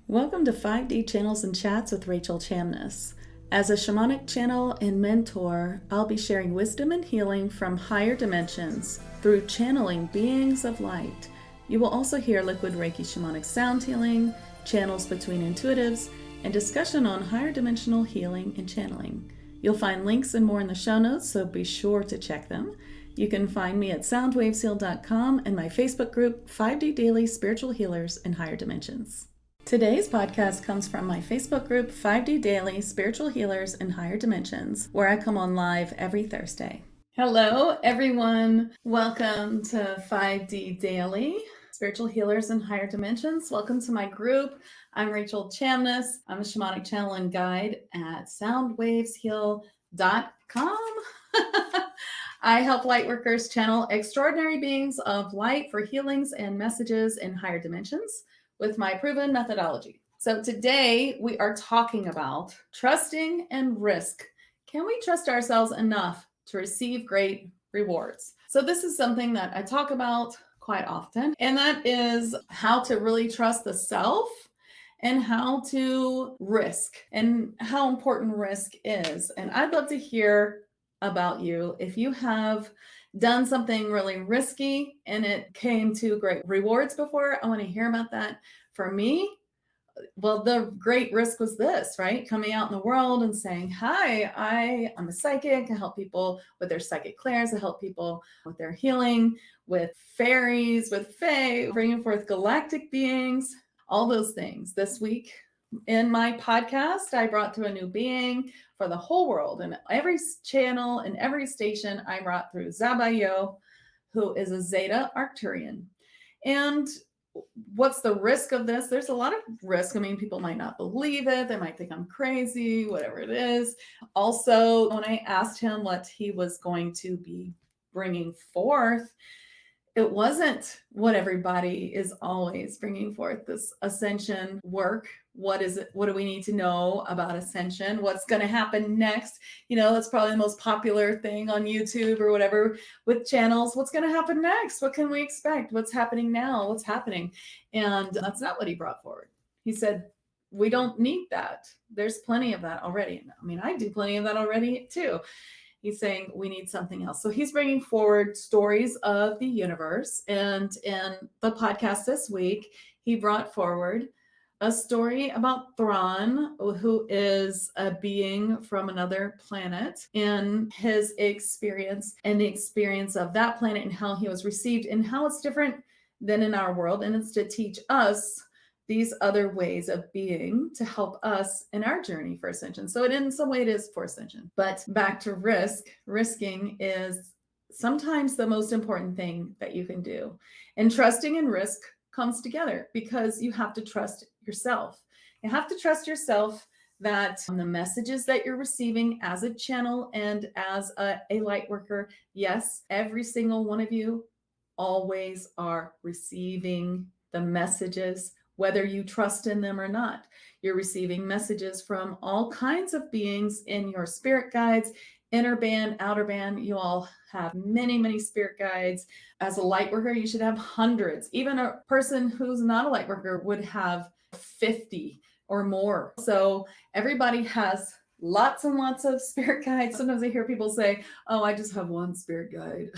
Welcome to 5D Channels and Chats with Rachel Chamness. As a shamanic channel and mentor, I'll be sharing wisdom and healing from higher dimensions through channeling beings of light. You will also hear liquid Reiki shamanic sound healing, channels between intuitives, and discussion on higher dimensional healing and channeling. You'll find links and more in the show notes, so be sure to check them. You can find me at soundwavesheal.com and my Facebook group, 5D Daily Spiritual Healers in Higher Dimensions. Today's podcast comes from my Facebook group, 5D Daily Spiritual Healers in Higher Dimensions, where I come on live every Thursday. Hello, everyone. Welcome to 5D Daily Spiritual Healers in Higher Dimensions. Welcome to my group. I'm Rachel Chamness. I'm a shamanic channel and guide at soundwavesheal.com. I help lightworkers channel extraordinary beings of light for healings and messages in higher dimensions with my proven methodology. So today we are talking about trusting and risk. Can we trust ourselves enough to receive great rewards? So this is something that I talk about quite often, and that is how to really trust the self and how to risk and how important risk is. And I'd love to hear about you. If you have done something really risky and it came to great rewards before, I want to hear about that. For me, well, the great risk was this, right? Coming out in the world and saying, hi, I'm a psychic. I help people with their psychic clairs. I help people with their healing, with fairies, with fae, bringing forth galactic beings, all those things. This week in my podcast, I brought through a new being for the whole world. And every channel and every station, I brought through Zabayo, who is a Zeta Arcturian. And what's the risk of this? There's a lot of risk. I mean, people might not believe it. They might think I'm crazy, whatever it is. Also, when I asked him what he was going to be bringing forth, it wasn't what everybody is always bringing forth, this ascension work. What is it? What do we need to know about ascension? What's going to happen next? You know, that's probably the most popular thing on YouTube or whatever with channels. What's going to happen next? What can we expect? What's happening now? What's happening? And that's not what he brought forward. He said, we don't need that. There's plenty of that already. I mean, I do plenty of that already too. He's saying we need something else. So he's bringing forward stories of the universe. And in the podcast this week, he brought forward a story about Thrawn, who is a being from another planet, and his experience and the experience of that planet and how he was received and how it's different than in our world. And it's to teach us these other ways of being to help us in our journey for ascension. So in some way it is for ascension. But back to risk. Risking is sometimes the most important thing that you can do. And trusting and risk comes together because you have to trust yourself. You have to trust yourself that the messages that you're receiving as a channel and as a light worker, yes, every single one of you always are receiving the messages, whether you trust in them or not. You're receiving messages from all kinds of beings in your spirit guides, inner band, outer band. You all have many, many spirit guides. As a light worker, you should have hundreds. Even a person who's not a light worker would have 50 or more. So everybody has lots and lots of spirit guides. Sometimes I hear people say, oh, I just have one spirit guide.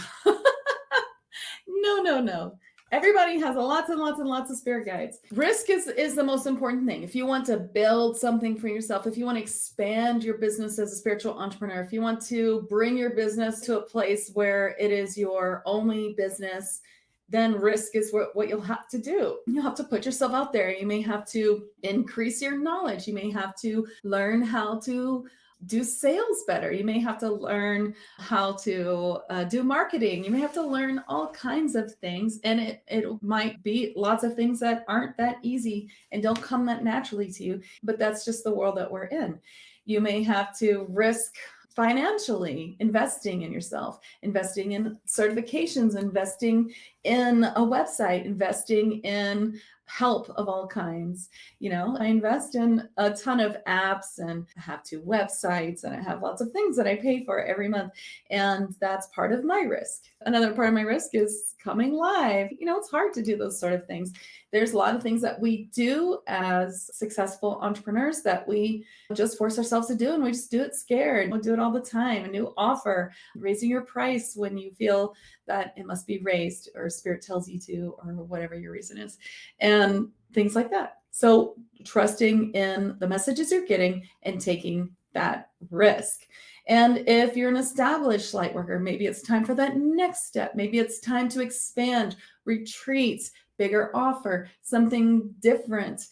No. Everybody has lots and lots and lots of spirit guides. Risk is the most important thing. If you want to build something for yourself, if you want to expand your business as a spiritual entrepreneur, if you want to bring your business to a place where it is your only business, then risk is what you'll have to do. You'll have to put yourself out there. You may have to increase your knowledge. You may have to learn how to do sales better. You may have to learn how to do marketing. You may have to learn all kinds of things. And it might be lots of things that aren't that easy and don't come that naturally to you, but that's just the world that we're in. You may have to risk financially investing in yourself, investing in certifications, investing in a website, investing in help of all kinds. I invest in a ton of apps, and I have 2 websites, and I have lots of things that I pay for every month. And that's part of my risk. Another part of my risk is coming live. It's hard to do those sort of things. There's a lot of things that we do as successful entrepreneurs that we just force ourselves to do, and we just do it scared. We'll do it all the time. A new offer, raising your price when you feel that it must be raised, or spirit tells you to, or whatever your reason is, and things like that. So trusting in the messages you're getting and taking that risk. And if you're an established light worker, maybe it's time for that next step. Maybe it's time to expand, retreats, bigger offer, something different,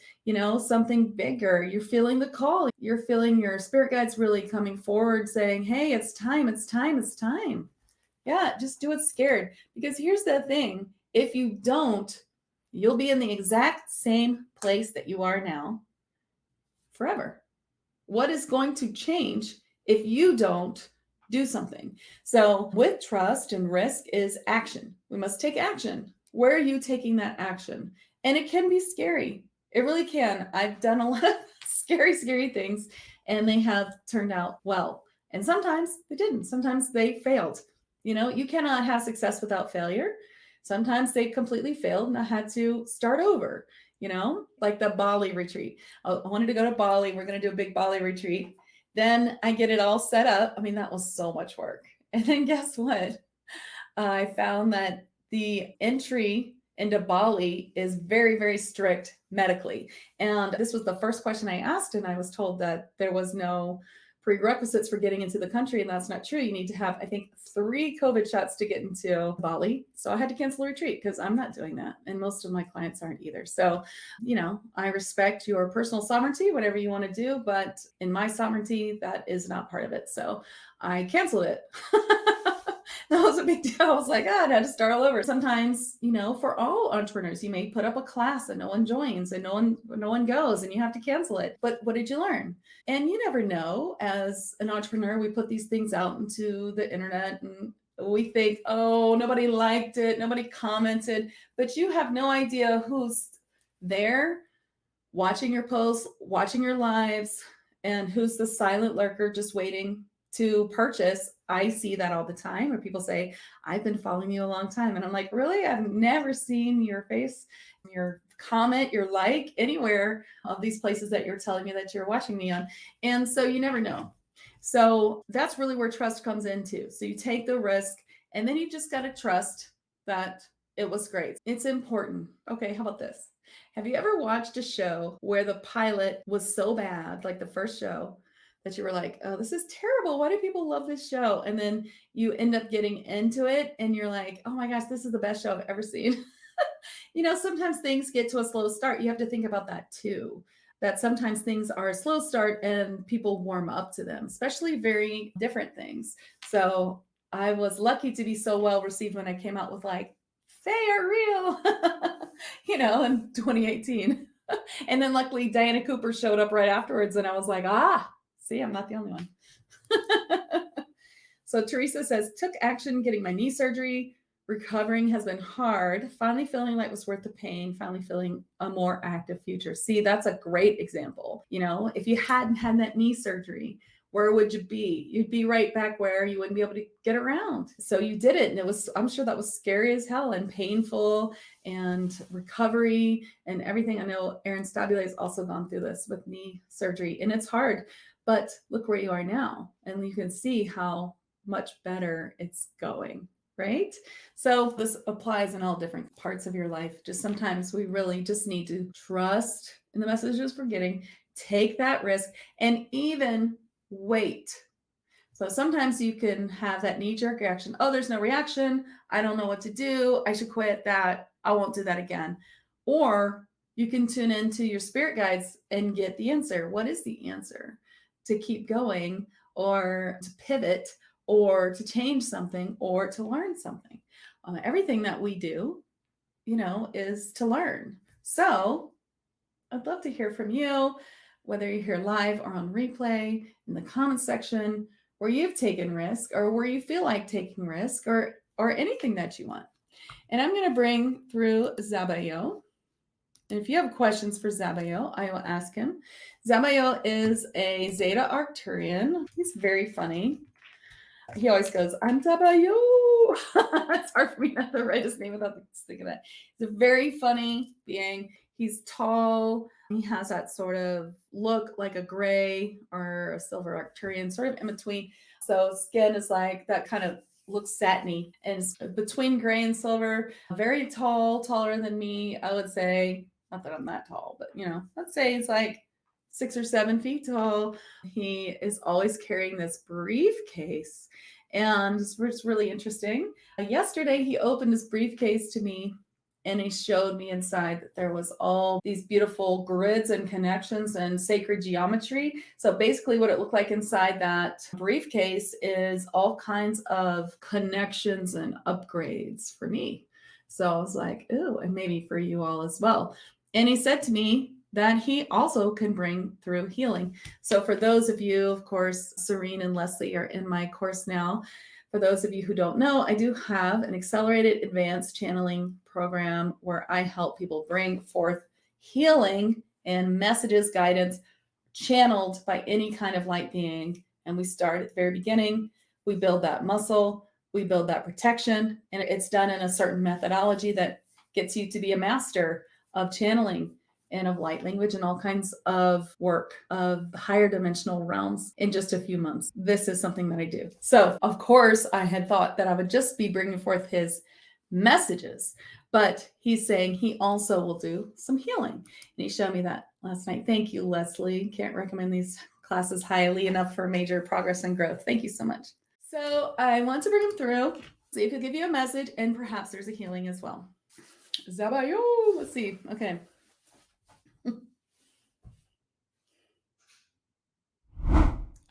something bigger. You're feeling the call. You're feeling your spirit guides really coming forward saying, hey, it's time, it's time, it's time. Yeah, just do it scared. Because here's the thing. If you don't, you'll be in the exact same place that you are now forever. What is going to change if you don't do something? So with trust and risk is action. We must take action. Where are you taking that action? And it can be scary. It really can. I've done a lot of scary things, and they have turned out well. And sometimes they didn't. Sometimes they failed. You cannot have success without failure. Sometimes they completely failed, and I had to start over, like the Bali retreat. I wanted to go to Bali. We're going to do a big Bali retreat. Then I get it all set up. I mean, that was so much work. And then guess what? I found that the entry into Bali is very, very strict medically. And this was the first question I asked, and I was told that there was no prerequisites for getting into the country, and that's not true. You need to have, I think, 3 COVID shots to get into Bali. So I had to cancel a retreat because I'm not doing that, and most of my clients aren't either. So, I respect your personal sovereignty, whatever you want to do, but in my sovereignty, that is not part of it. So I canceled it. That was a big deal. I was like, I had to start all over. Sometimes, for all entrepreneurs, you may put up a class and no one joins and no one goes, and you have to cancel it. But what did you learn? And you never know. As an entrepreneur, we put these things out into the internet, and we think, oh, nobody liked it, nobody commented, but you have no idea who's there watching your posts, watching your lives, and who's the silent lurker just waiting to purchase. I see that all the time where people say, I've been following you a long time. And I'm like, really? I've never seen your face, your comment, your like anywhere of these places that you're telling me that you're watching me on. And so you never know. So that's really where trust comes into. So you take the risk, and then you just got to trust that it was great. It's important. Okay, how about this? Have you ever watched a show where the pilot was so bad, like the first show, that you were like, oh, this is terrible. Why do people love this show? And then you end up getting into it and you're like, oh my gosh, this is the best show I've ever seen. Sometimes things get to a slow start. You have to think about that too, that sometimes things are a slow start and people warm up to them, especially very different things. So I was lucky to be so well received when I came out with like, they are real, in 2018. And then luckily Diana Cooper showed up right afterwards, and I was like, see, I'm not the only one. So Teresa says, took action getting my knee surgery. Recovering has been hard. Finally feeling like it was worth the pain. Finally feeling a more active future. See, that's a great example. If you hadn't had that knee surgery, where would you be? You'd be right back where you wouldn't be able to get around. So you did it. And I'm sure that was scary as hell and painful, and recovery and everything. I know Erin Stabile has also gone through this with knee surgery, and it's hard. But look where you are now, and you can see how much better it's going, right? So this applies in all different parts of your life. Just sometimes we really just need to trust in the messages we're getting, take that risk, and even wait. So sometimes you can have that knee-jerk reaction. Oh, there's no reaction. I don't know what to do. I should quit that. I won't do that again. Or you can tune into your spirit guides and get the answer. What is the answer? To keep going, or to pivot, or to change something, or to learn something. Everything that we do, is to learn. So I'd love to hear from you, whether you're here live or on replay, in the comments section, where you've taken risk, or where you feel like taking risk, or anything that you want. And I'm going to bring through Zabayo. And if you have questions for Zabayo, I will ask him. Zabayo is a Zeta Arcturian. He's very funny. He always goes, I'm Zabayo. It's hard for me not to write his name without thinking of that. He's a very funny being. He's tall. He has that sort of look like a gray or a silver Arcturian, sort of in between. So skin is like that kind of looks satiny and between gray and silver. Very tall, taller than me. I would say, not that I'm that tall, but let's say he's like 6 or 7 feet tall. He is always carrying this briefcase, and it's really interesting. Yesterday, he opened his briefcase to me and he showed me inside that there was all these beautiful grids and connections and sacred geometry. So basically what it looked like inside that briefcase is all kinds of connections and upgrades for me. So I was like, ooh, and maybe for you all as well. And he said to me that he also can bring through healing. So for those of you, of course, Serene and Leslie are in my course now. For those of you who don't know, I do have an accelerated advanced channeling program where I help people bring forth healing and messages, guidance channeled by any kind of light being. And we start at the very beginning. We build that muscle, we build that protection, and it's done in a certain methodology that gets you to be a master of channeling and of light language and all kinds of work of higher dimensional realms in just a few months. This is something that I do. So, of course, I had thought that I would just be bringing forth his messages, but he's saying he also will do some healing. And he showed me that last night. Thank you, Leslie. Can't recommend these classes highly enough for major progress and growth. Thank you so much. So I want to bring him through, see if he'll give you a message, and perhaps there's a healing as well. Zabayo, let's see. Okay.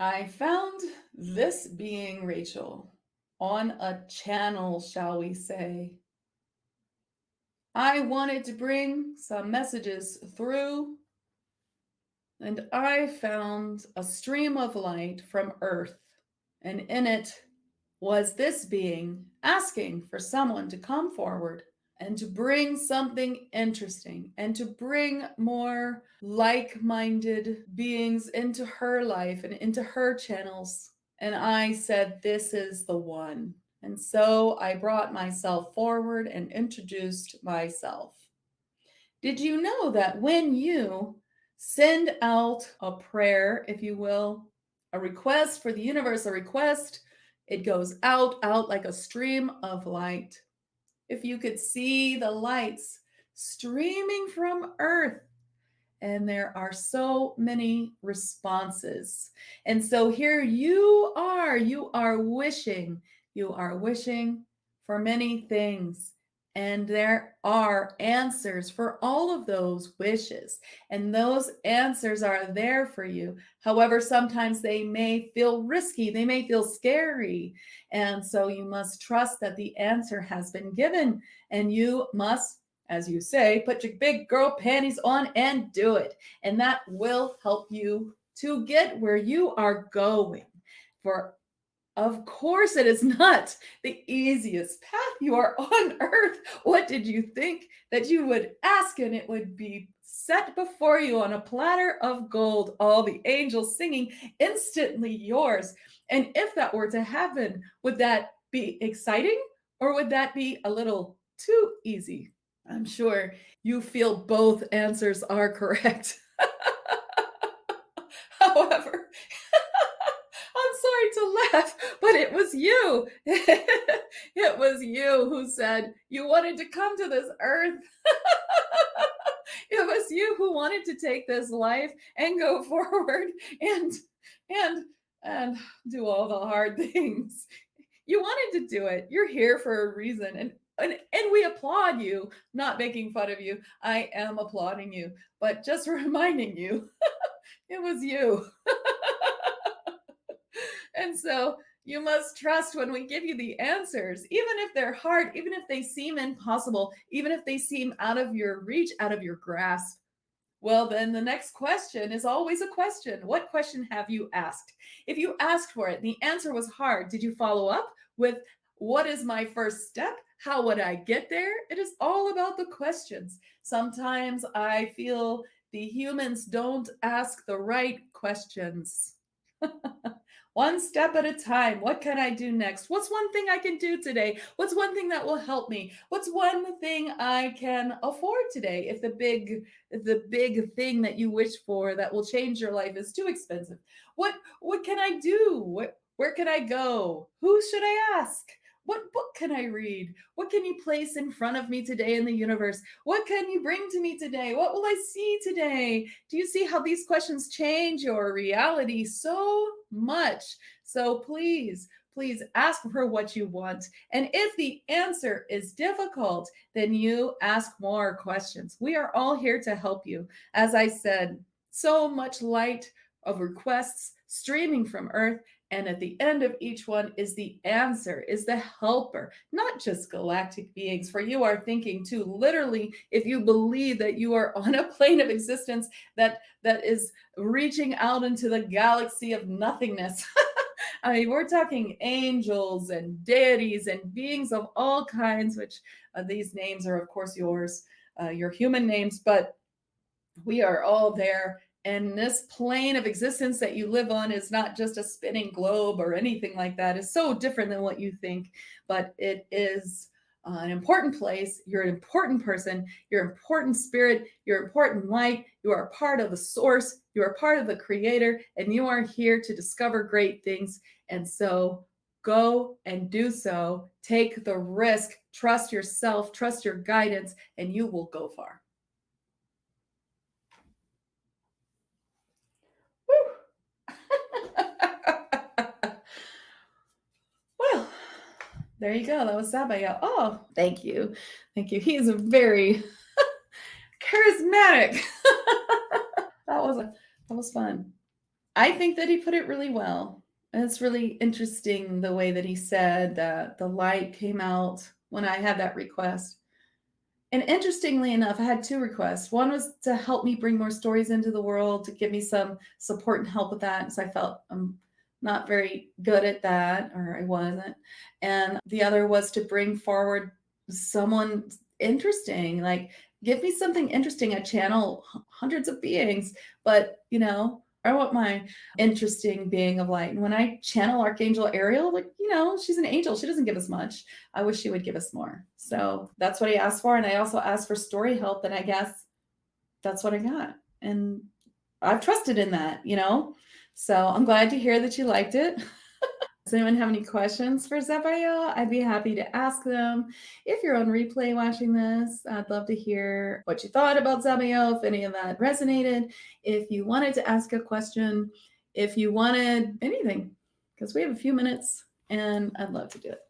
I found this being, Rachel, on a channel, shall we say. I wanted to bring some messages through, and I found a stream of light from Earth, and in it was this being asking for someone to come forward and to bring something interesting and to bring more like-minded beings into her life and into her channels. And I said, this is the one. And so I brought myself forward and introduced myself. Did you know that when you send out a prayer, if you will, a request for the universe, a request, it goes out like a stream of light. If you could see the lights streaming from Earth, and there are so many responses. And so here you are wishing for many things. And there are answers for all of those wishes. And those answers are there for you. However, sometimes they may feel risky, they may feel scary. And so you must trust that the answer has been given. And you must, as you say, put your big girl panties on and do it. And that will help you to get where you are going. For of course, it is not the easiest path. You are on Earth. What did you think that you would ask and it would be set before you on a platter of gold, all the angels singing, instantly yours? And if that were to happen, would that be exciting or would that be a little too easy? I'm sure you feel both answers are correct. However, I'm sorry to laugh, but it was you. It was you who said you wanted to come to this earth. It was you who wanted to take this life and go forward and do all the hard things. You wanted to do it. You're here for a reason. And we applaud you, not making fun of you. I am applauding you, but just reminding you, it was you. And so you must trust when we give you the answers, even if they're hard, even if they seem impossible, even if they seem out of your reach, out of your grasp. Well, then the next question is always a question. What question have you asked? If you asked for it, the answer was hard. Did you follow up with, what is my first step? How would I get there? It is all about the questions. Sometimes I feel the humans don't ask the right questions. One step at a time. What can I do next? What's one thing I can do today? What's one thing that will help me? What's one thing I can afford today if the big thing that you wish for that will change your life is too expensive? What can I do? Where can I go? Who should I ask? What book can I read? What can you place in front of me today in the universe? What can you bring to me today? What will I see today? Do you see how these questions change your reality so much? So please ask for what you want. And if the answer is difficult, then you ask more questions. We are all here to help you. As I said, so much light of requests streaming from Earth. And at the end of each one is the answer, is the helper, not just galactic beings. For you are thinking too, literally, if you believe that you are on a plane of existence that is reaching out into the galaxy of nothingness. I mean, we're talking angels and deities and beings of all kinds, which these names are, of course, yours, your human names, but we are all there. And this plane of existence that you live on is not just a spinning globe or anything like that. It's so different than what you think, but it is an important place. You're an important person. You're an important spirit. You're important light. You are part of the source. You are part of the creator, and you are here to discover great things. And so go and do so. Take the risk. Trust yourself. Trust your guidance, and you will go far. Well, there you go. That was Zabayo. Oh, thank you. Thank you. He is a very charismatic. That was fun. I think that he put it really well. And it's really interesting the way that he said that the light came out when I had that request. And interestingly enough, I had two requests. One was to help me bring more stories into the world, to give me some support and help with that, because I felt not very good at that, or I wasn't. And the other was to bring forward someone interesting, like give me something interesting. I channel hundreds of beings, but I want my interesting being of light. And when I channel Archangel Ariel, like, she's an angel. She doesn't give us much. I wish she would give us more. So that's what I asked for. And I also asked for story help. And I guess that's what I got. And I've trusted in that. So I'm glad to hear that you liked it. Does anyone have any questions for Zabayo? I'd be happy to ask them. If you're on replay watching this, I'd love to hear what you thought about Zabayo, if any of that resonated, if you wanted to ask a question, if you wanted anything, because we have a few minutes and I'd love to do it.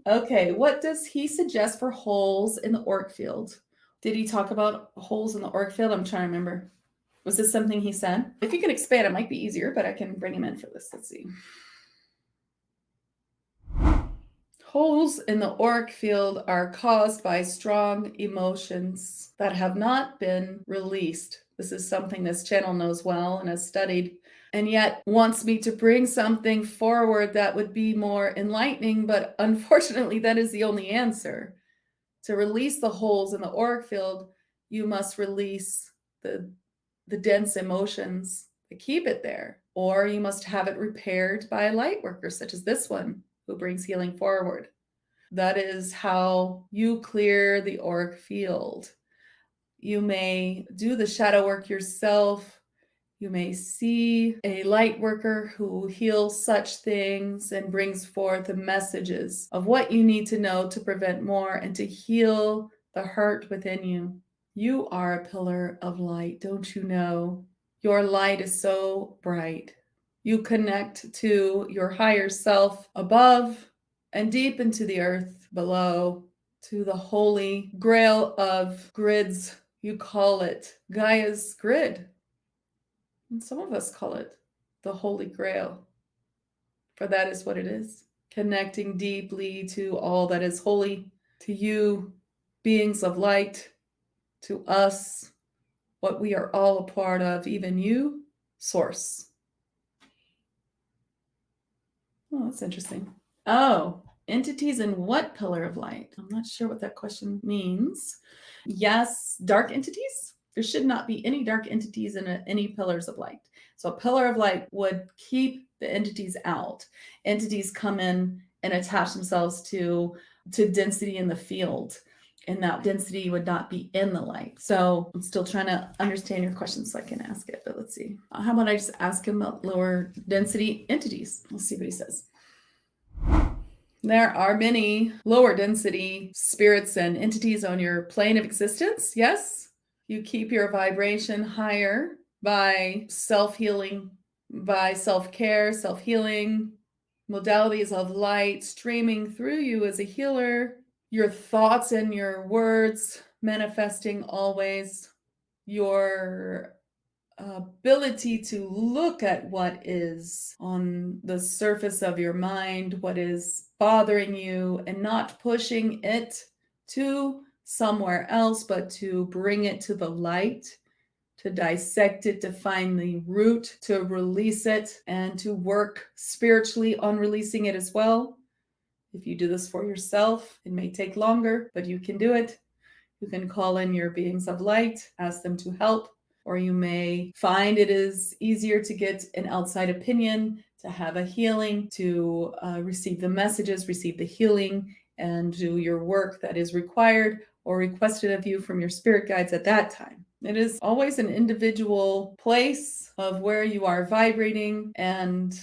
Okay, what does he suggest for holes in the auric field? Did he talk about holes in the auric field? I'm trying to remember. Was this something he said? If you can expand, it might be easier, but I can bring him in for this. Let's see. Holes in the auric field are caused by strong emotions that have not been released. This is something this channel knows well and has studied, and yet wants me to bring something forward that would be more enlightening, but unfortunately, that is the only answer. To release the holes in the auric field, you must release the dense emotions that keep it there, or you must have it repaired by a light worker such as this one who brings healing forward. That is how you clear the auric field. You may do the shadow work yourself. You may see a light worker who heals such things and brings forth the messages of what you need to know to prevent more and to heal the hurt within you. You are a pillar of light, don't you know? Your light is so bright. You connect to your higher self above and deep into the earth below, to the holy grail of grids. You call it Gaia's grid. And some of us call it the Holy Grail, for that is what it is. Connecting deeply to all that is holy, to you, beings of light, to us, what we are all a part of, even you, Source. Oh, that's interesting. Oh, Entities in what pillar of light? I'm not sure what that question means. Yes, dark entities. There should not be any dark entities in any pillars of light. So a pillar of light would keep the entities out. Entities come in and attach themselves to density in the field, and that density would not be in the light. So I'm still trying to understand your question so I can ask it, but let's see. How about I just ask him about lower density entities? Let's see what he says. There are many lower density spirits and entities on your plane of existence. Yes, you keep your vibration higher by self-healing, by self-care, self-healing, modalities of light streaming through you as a healer, your thoughts and your words manifesting always, your ability to look at what is on the surface of your mind, what is bothering you, and not pushing it to somewhere else, but to bring it to the light, to dissect it, to find the root, to release it, and to work spiritually on releasing it as well. If you do this for yourself, it may take longer, but you can do it. You can call in your beings of light, ask them to help, or you may find it is easier to get an outside opinion, to have a healing, to receive the messages, receive the healing, and do your work that is required or requested of you from your spirit guides at that time. It is always an individual place of where you are vibrating and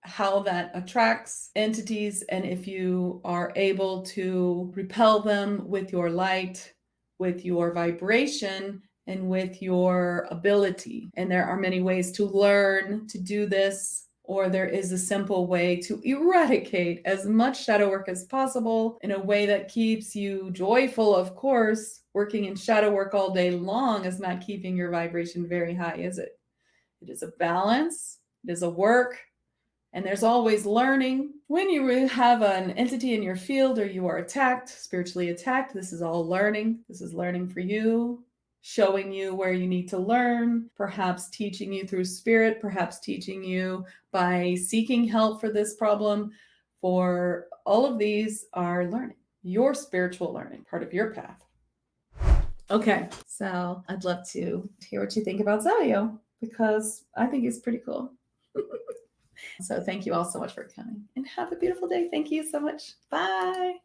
how that attracts entities, and if you are able to repel them with your light, with your vibration, and with your ability. And there are many ways to learn to do this, or there is a simple way to eradicate as much shadow work as possible in a way that keeps you joyful. Of course, working in shadow work all day long is not keeping your vibration very high, is it? It is a balance, it is a work, and there's always learning. When you have an entity in your field or you are attacked, spiritually attacked, this is all learning. This is learning for you, showing you where you need to learn, perhaps teaching you through spirit, perhaps teaching you by seeking help for this problem. For all of these are learning, your spiritual learning, part of your path. Okay, so I'd love to hear what you think about Zabayo, because I think he's pretty cool. So thank you all so much for coming, and have a beautiful day. Thank you so much. Bye.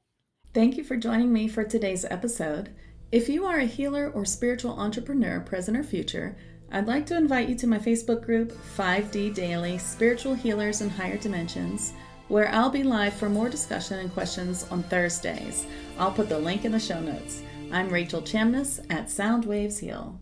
Thank you for joining me for today's episode. If you are a healer or spiritual entrepreneur, present or future, I'd like to invite you to my Facebook group, 5D Daily Spiritual Healers in Higher Dimensions, where I'll be live for more discussion and questions on Thursdays. I'll put the link in the show notes. I'm Rachel Chamness at Sound Waves Heal.